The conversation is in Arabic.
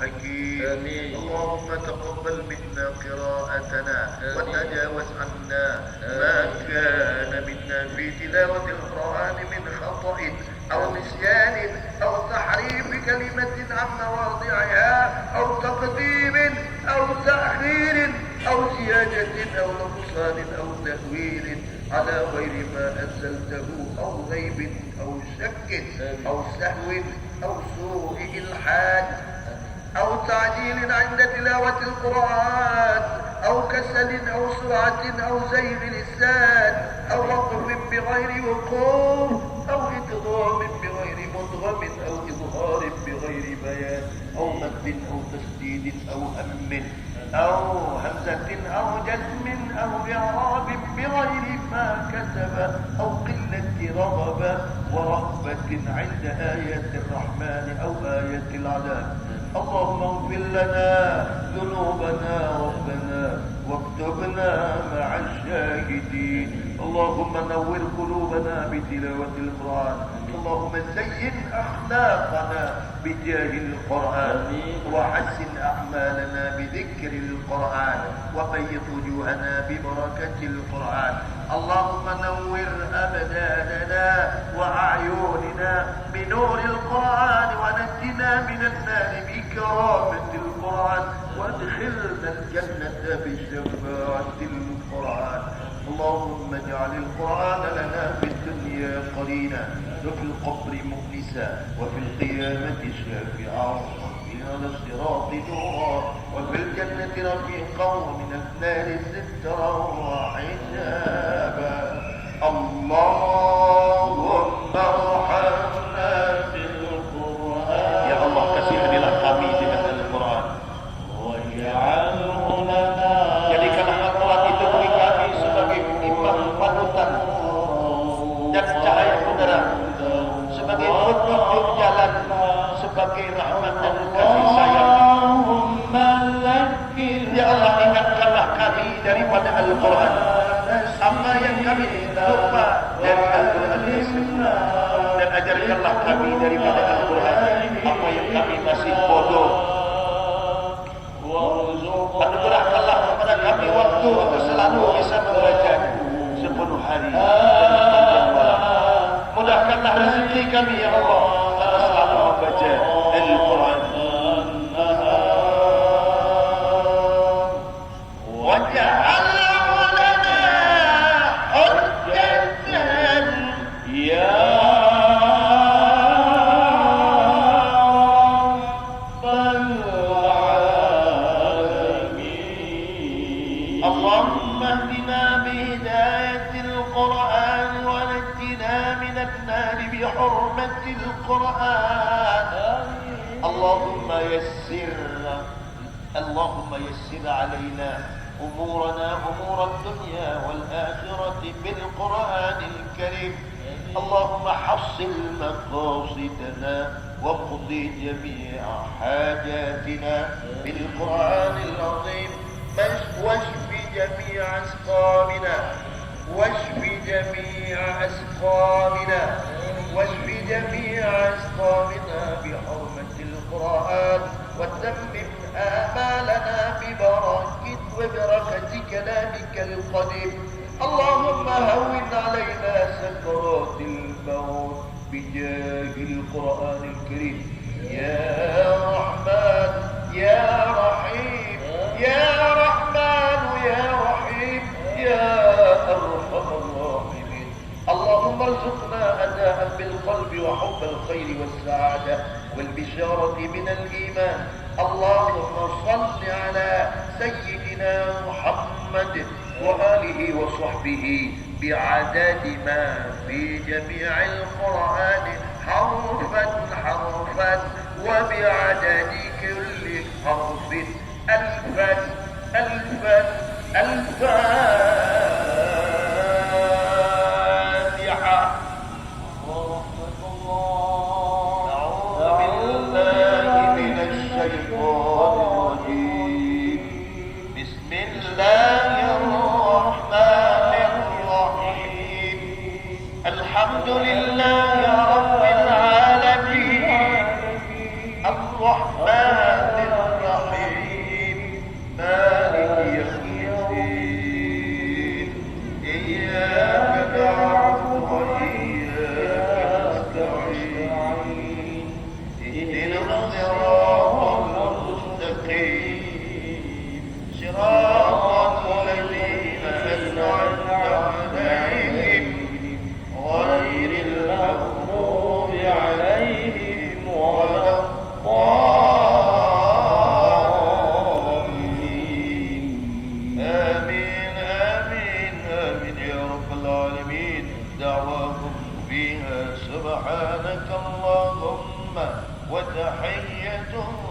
حكيم. آمين. اللهم تقبل منا قراءتنا وتجاوز عنا ما كان منا في تلاوة القرآن من خطأ أو نسيان أو تحريف كلمة عن مواضعها أو تقديم أو تأخير أو زيادة أو نقصان أو تأويل على غير ما أنزلته أو غيب أو شك أو سهو أو سوء إلحاد أو تعجيل عند تلاوة القرآن أو كسل أو سرعة أو زيغ لسان أو وقف بغير وقوف أو إدغام بغير مدغم أو إظهار بغير بيان أو مد أو تسديد أو هم أو همزة أو جزم أو إعراب بغير ما كتب أو قلة رغبة ورهبة عند آية الرحمن أو آية العذاب. اللهم اغفر لنا ذنوبنا ربنا واكتبنا مع الشاهدين. اللهم نور قلوبنا بتلاوة القرآن. اللهم زين أخلاقنا بجاه القرآن وحسن أعمالنا بذكر القرآن وبيض وجوهنا ببركة القرآن. اللهم نور أبداننا وأعيننا بنور القرآن ونجنا من النار بكرامة القرآن وادخلنا الجنة بشفاعة القرآن. اللهم اجعل القرآن لنا في الدنيا قرينا وفي القبر مؤنسا وفي القيامة شافعا على الصراط نورا وفي الجنة رفيقا ومن النار سترا وحجابا. اللهم ارحمنا بالقرآن. Ya Allah, kasihanilah kami dengan Al-Quran. Jadikanlah Al-Quran itu bagi kami sebagai imam panutan dan cahaya penerang, sebagai petunjuk jalan, sebagai rahmat dan kasih sayang. Ya Allah, ingatkanlah kami daripada Al-Quran apa yang kami lupa dari Al-Quran dan ajarkanlah kami daripada Al-Quran apa yang kami masih bodoh. Anugerahkanlah kepada kami waktu untuk selalu bisa membaca sepenuh hari dan sepanjang malam. Mudahkanlah rezeki kami ya Allah untuk selalu membaca Al-Quran. Waj'alhu lana hujjatan ya اللهم اهدنا بهداية القرآن ونجنا من النار بحرمة القرآن. اللهم يسر علينا أمورنا أمور الدنيا والآخرة بالقرآن الكريم. اللهم حصل مقاصدنا واقض جميع حاجاتنا بالقرآن العظيم. واشف جميع أسقامنا واشف جميع أسقامنا واشف جميع أسقامنا بحرمة القرآن وتمم آمالنا ببركة كلامك القديم. اللهم هون علينا سكرات الموت بجاه القرآن الكريم. يا رحمن يا رحيم يا رحمن يا رحيم يا أرحم الراحمين. اللهم ارزقنا أداء بالقلب وحب الخير والسعادة والبشارة من الإيمان. اللهم صل على سيدنا محمد وآله وصحبه بعدد ما في جميع القرآن حرفا حرفا وبعدد كل حرف ألفا ألفا ألفا. الحمد لله رب العالمين الرحمن دعواهم فيها سبحانك اللهم وتحيتهم